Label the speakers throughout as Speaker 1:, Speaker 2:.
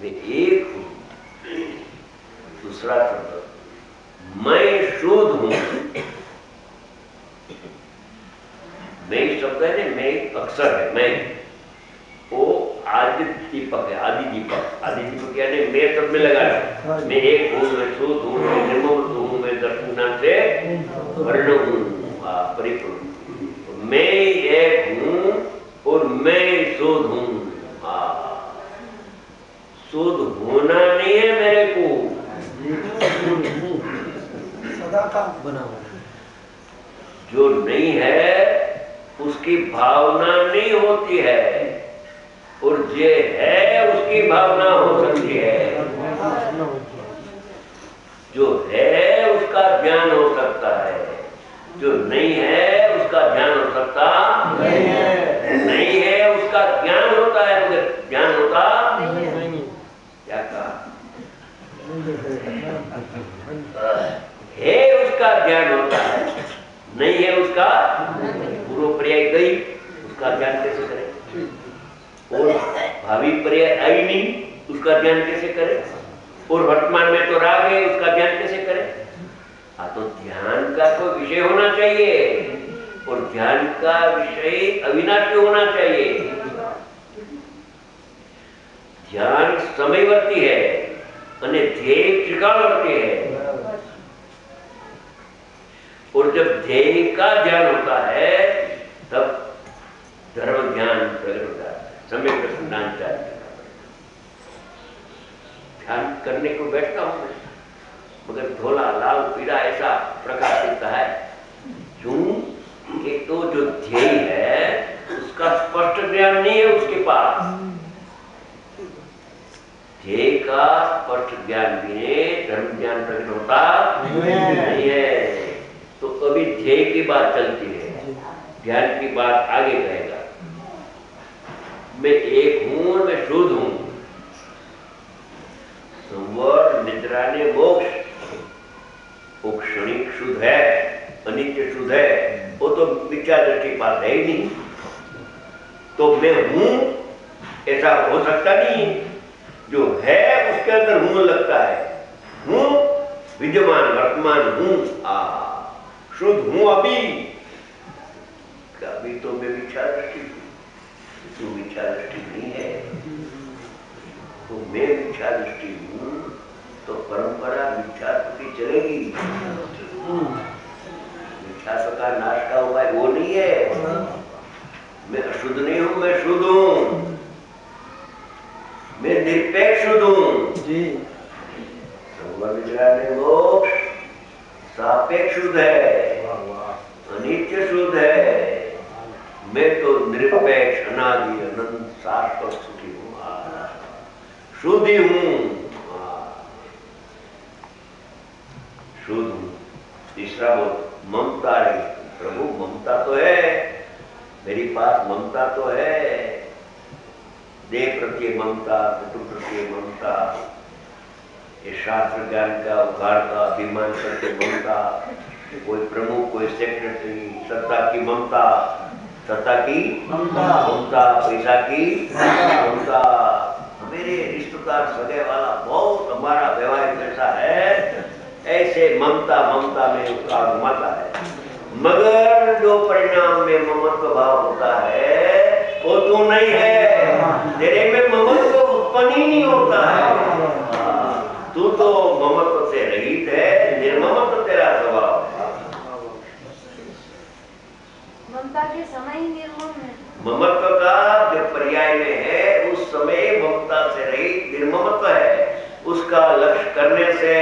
Speaker 1: मैं एक हूं। दूसरा शब्द, मैं शुद्ध हूं। मैं शब्द है ना, मैं अक्षर है, मैं वो आदि दीपक है, आदि दीपक। आदि दीपक यानी मैं सब में लगा है। मैं एक हूँ, मैं शुद्ध हूँ, मैं निर्मल हूँ, मैं दर्शन से वर्ण हूँ, परिपूर्ण। मैं एक हूँ और मैं शुद्ध हूँ। शुद्ध होना नहीं है मेरे को,
Speaker 2: सदा का बना
Speaker 1: जो नहीं है उसकी भावना नहीं होती है, और जो है उसकी भावना हो सकती है। जो है उसका ज्ञान हो सकता है, जो नहीं है उसका ज्ञान हो सकता नहीं है। नहीं है उसका ज्ञान होता है, मगर ज्ञान होता नहीं। क्या कहा? है उसका ज्ञान होता है, नहीं है उसका पूर्व पर्याय गई, उसका ज्ञान कैसे करें? और भावी पर्याय आई नहीं, उसका ज्ञान कैसे करें? और वर्तमान में तो राग है, उसका ज्ञान कैसे करें? तो ध्यान का कोई विषय होना चाहिए, और ध्यान का विषय अविनाशी होना चाहिए। ध्यान समयवर्ती है અને ध्येय त्रिकालवर्ती है। और जब ध्येय का ज्ञान होता है तब धर्म ज्ञान प्रकट होता है। समय प्रसन्नान चाहिए। ध्यान करने को बैठता हूं मैं, मगर धोला लाल पीला ऐसा प्रकाश दिखता है। क्यों? कि तो जो ध्येय है उसका स्पष्ट ज्ञान नहीं है उसके पास। ध्येय का स्पष्ट ज्ञान भी धर्म ज्ञान प्रकट होता नहीं है। तो अभी ध्येय की बात चलती है, ज्ञान की बात आगे रहेगा। मैं एक हूं और मैं शुद्ध हूं। संवर निद्रा ने मोक्ष, वो क्षणिक शुद्ध है, अनित्य शुद्ध है, वो तो मिथ्या दृष्टि पास है ही नहीं। तो मैं हूं ऐसा हो सकता नहीं। जो है उसके अंदर हूं लगता है। हूं विद्यमान वर्तमान हूं, शुद्ध हूं अभी। अभी तो मैं मिथ्या दृष्टि हूं, तू मिथ्या दृष्टि नहीं है। तो मैं मिथ्या दृष्टि हूं तो परंपरा मिथ्यात्व की चलेगी। मिथ्यात्व का नाश का उपाय वो नहीं है। मैं अशुद्ध नहीं हूं, मैं शुद्ध हूं, मैं निरपेक्ष शुद्ध हूं जी। मोक्ष सापेक्ष शुद्ध है, अनित्य शुद्ध है। मैं तो निरपेक्ष अनादि अनंत शाश्वत सुखी हूं, शुद्ध ही हूं, शुद्ध हूं। तीसरा बोल ममता रही। प्रभु ममता तो है, मेरी पास ममता तो है। देह प्रत्ये ममता, कुटुंब प्रत्ये ममता, ये शास्त्र ज्ञान का उगाड़ता अभिमान करके ममता, कोई प्रमुख कोई सेक्रेटरी, सत्ता की ममता, सत्ता की ममता, पैसा की ममता। मेरे रिश्तेदार सगे वाला बहुत हमारा व्यवहार कैसा है, ऐसे ममता ममता में उसका घुमाता है। मगर जो परिणाम में ममत्व भाव होता है वो तू नहीं है। तेरे में ममत्व उत्पन्न ही नहीं होता है। तू तो ममत्व से रहित है, निर्ममत्व तेरा स्वभाव है।
Speaker 3: ममता के समय ही निर्मम है।
Speaker 1: ममत्व का जो पर्याय में है उस समय ममता से रहित निर्ममत्व है। उसका लक्ष्य करने से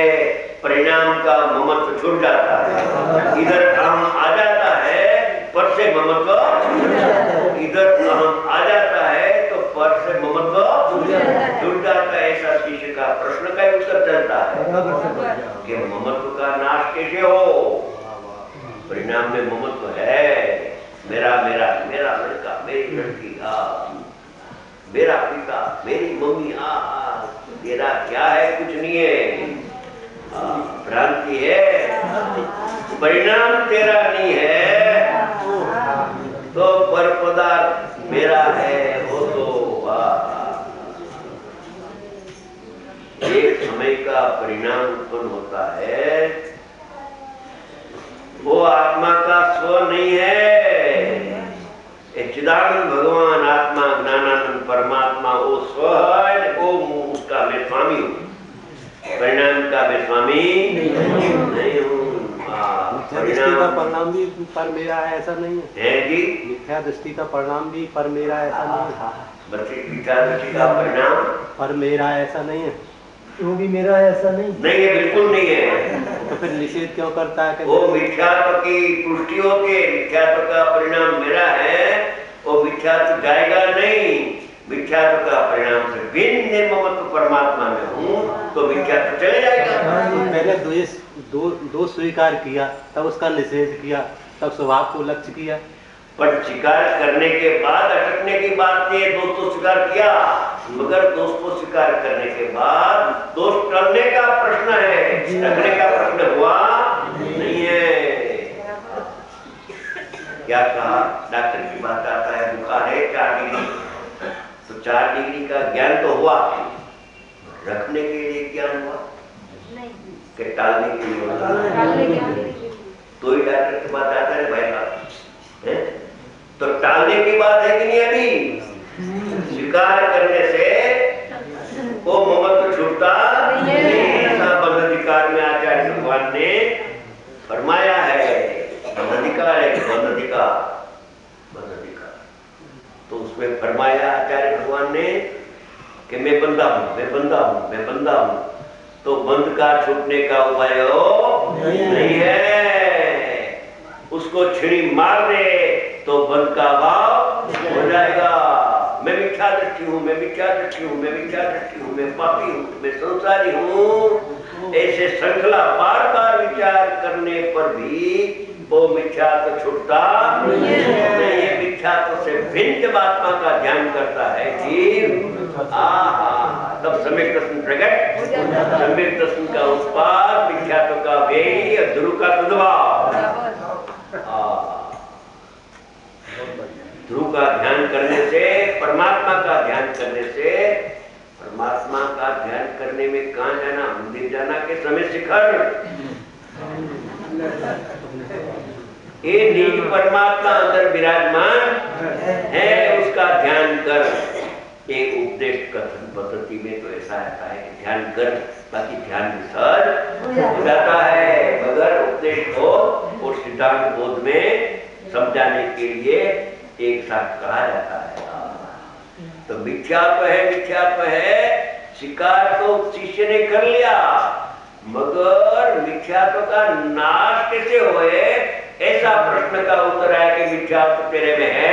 Speaker 1: परिणाम का ममत्व छूट जाता है। इधर अहम आ जाता है, पर से ममत्व, इधर अहम आ जाता है तो पर से ममत्व छूट जाता है। ऐसा शिष्य का प्रश्न का उत्तर चलता है कि ममत्व का नाश कैसे हो? परिणाम में ममत्व है। मेरा मेरा मेरा लड़का, मेरी लड़की, मेरा पिता, मेरी मम्मी, तेरा क्या है? कुछ नहीं है, भ्रांति है। परिणाम तेरा नहीं है तो पर पदार्थ मेरा है, वो तो का परिणाम उत्पन्न होता है वो आत्मा का स्व नहीं है। चिदानंद भगवान आत्मा ज्ञानानंद परमात्मा वो स्व है, वो उसका मैं स्वामी हूँ, परिणाम का मैं स्वामी नहीं हूँ।
Speaker 4: दृष्टि का परिणाम भी पर मेरा है ऐसा नहीं
Speaker 1: है जी।
Speaker 4: मिथ्या दृष्टि का परिणाम भी पर मेरा ऐसा नहीं है।
Speaker 1: मिथ्या दृष्टि का परिणाम
Speaker 4: पर मेरा ऐसा नहीं है।
Speaker 2: वो भी मेरा है ऐसा नहीं
Speaker 1: है, बिल्कुल नहीं है।
Speaker 4: तो फिर निषेध क्यों करता है कि
Speaker 1: वो मिथ्यात्व की पुष्टि होके मिथ्यात्व का परिणाम मेरा है, वो मिथ्यात्व जाएगा नहीं। मिथ्यात्व का परिणाम से भिन्न निर्ममत्व परमात्मा में हूँ तो मिथ्यात्व चले जाएगा।
Speaker 4: पहले दो स्वीकार किया, तब उसका निषेध किया, तब स्वभाव को लक्ष्य किया।
Speaker 1: पर स्वीकार करने के बाद अटकने की बात नहीं, दोष तो स्वीकार किया, मगर दोष को स्वीकार करने के बाद दोष टलने का प्रश्न है, रखने का प्रश्न हुआ नहीं है। क्या कहा? डॉक्टर की बात आता है, बुखार है 4 डिग्री, तो 4 डिग्री का ज्ञान तो हुआ, रखने के लिए ज्ञान हुआ कि टालने के लिए हुआ? तो ही डॉक्टर की बात आता है भाई साहब। तो टालने की बात है कि नहीं? अभी स्वीकार करने से वो ममत्व छूटता नहीं। बंध अधिकार में आचार्य भगवान ने फरमाया है, बंध अधिकार है, बंध अधिकार। तो उसमें फरमाया आचार्य भगवान ने कि मैं बंदा हूं, मैं बंदा हूं, मैं बंदा हूं। तो बंध का छूटने का उपाय नहीं है। उसको छुरी मार दे तो बंध का भाव हो जाएगा। मैं मिथ्या दृष्टि हूँ, मैं मिथ्या दृष्टि हूँ, मैं मिथ्या दृष्टि हूँ, मैं पापी हूँ, मैं संसारी हूँ। ऐसे श्रृंखला बार बार विचार करने पर भी वो मिथ्या तो छूटता नहीं है। मिथ्या तो से भिन्न जब आत्मा का ध्यान करता है जीव, तब सम्यक दर्शन प्रकट, सम्यक दर्शन का उत्पाद, मिथ्यात्व का व्यय और ध्रुव का तद्भाव। ध्रुव का ध्यान करने से, परमात्मा का ध्यान करने से, परमात्मा का ध्यान करने में कहाँ जाना? मंदिर जाना के समय शिखर। ये निज परमात्मा अंदर विराजमान है, उसका ध्यान कर। एक उपदेश कथन पद्धति में तो ऐसा आता है कि ध्यान कर ताकि ध्यान विसर्ज हो जाता है, मगर उपदेश को और सिद्धांत बोध में समझाने के लिए एक साथ कहा जाता है। तो मिथ्यात्व है, मिथ्यात्व है, स्वीकार तो शिष्य ने कर लिया, मगर मिथ्यात्व का नाश कैसे होए, ऐसा प्रश्न का उत्तर है कि मिथ्यात्व तेरे में है,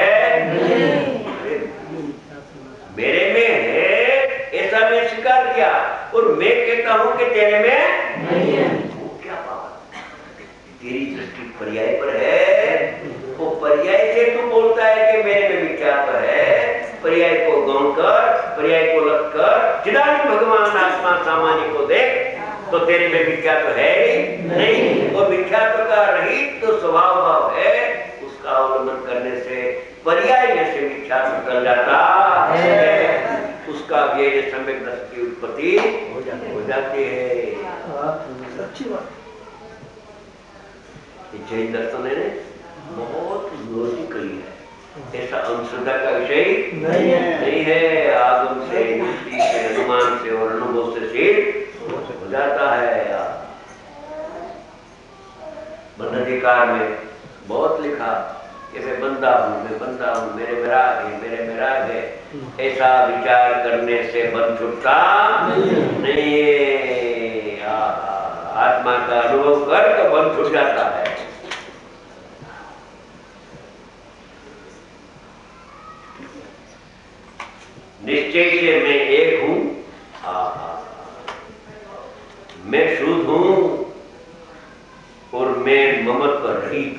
Speaker 1: मेरे में है, ऐसा मैं स्वीकार किया, और मैं कहता हूं कि तेरे में नहीं है। वो क्या बात? तेरी दृष्टि पर्याय पर है, वो पर्याय से तू बोलता है कि मेरे में मिथ्यात्व है। पर्याय को गौण कर, पर्याय को लग कर, चिदानंद भगवान आत्मा सामान्य को देख तो तेरे में मिथ्यात्व है नहीं। और मिथ्यात्व का रहित तो स्वभाव भाव है, उसका अवलंबन करने से पर्याय में से मिथ्यात्व टल जाता है, उसका व्यय सम्यक दर्शन की उत्पत्ति हो जाती है।
Speaker 2: अच्छी बात।
Speaker 1: जैन दर्शन है बहुत लॉजिकली है, ऐसा अंधश्रद्धा का विषय नहीं है। आगम से, युक्ति से, अनुमान से और अनुभव से सिद्ध हो जाता है। बंध अधिकार में बहुत लिखा कि मैं बंदा हूँ, मैं बंदा हूँ, मेरे में राग है, मेरे में राग है। ऐसा विचार करने से बंध छूटता नहीं है। आत्मा का अनुभव कर तो बंध छूट जाता है। निश्चय से मैं एक हूं, मैं शुद्ध हूं और मैं ममत्व रहित